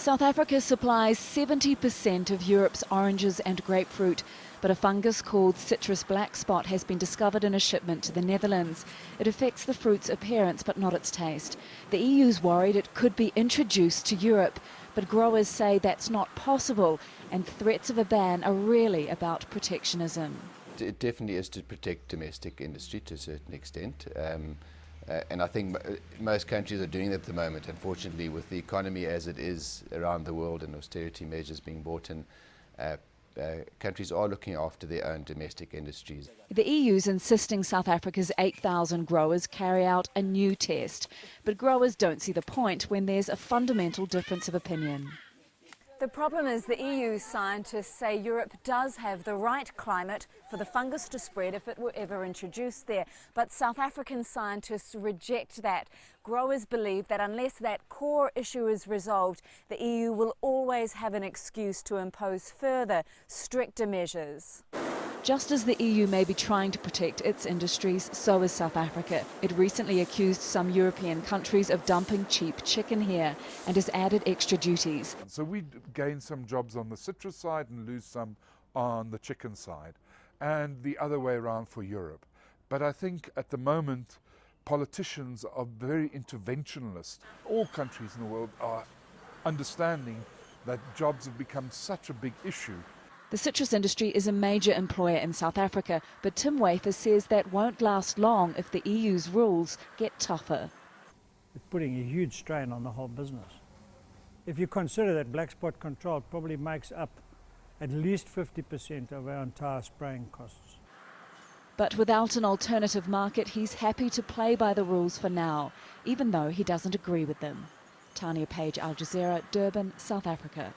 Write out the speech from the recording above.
South Africa supplies 70% of Europe's oranges and grapefruit, but a fungus called citrus black spot has been discovered in a shipment to the Netherlands. It affects the fruit's appearance but not its taste. The EU's worried it could be introduced to Europe, but growers say that's not possible, and threats of a ban are really about protectionism. It definitely is to protect domestic industry to a certain extent. And I think most countries are doing that at the moment. Unfortunately, with the economy as it is around the world and austerity measures being brought in, countries are looking after their own domestic industries. The EU's insisting South Africa's 8,000 growers carry out a new test, but growers don't see the point when there's a fundamental difference of opinion. The problem is the EU scientists say Europe does have the right climate for the fungus to spread if it were ever introduced there. But South African scientists reject that. Growers believe that unless that core issue is resolved, the EU will always have an excuse to impose further, stricter measures. Just as the EU may be trying to protect its industries, so is South Africa. It recently accused some European countries of dumping cheap chicken here and has added extra duties. So we gain some jobs on the citrus side and lose some on the chicken side, and the other way around for Europe. But I think at the moment politicians are very interventionist. All countries in the world are understanding that jobs have become such a big issue. The citrus industry is a major employer in South Africa, but WAFER says that won't last long if the EU's rules get tougher. It's putting a huge strain on the whole business. If you consider that black spot control probably makes up at least 50% of our entire spraying costs. But without an alternative market, he's happy to play by the rules for now, even though he doesn't agree with them. Tanya Page, Al Jazeera, Durban, South Africa.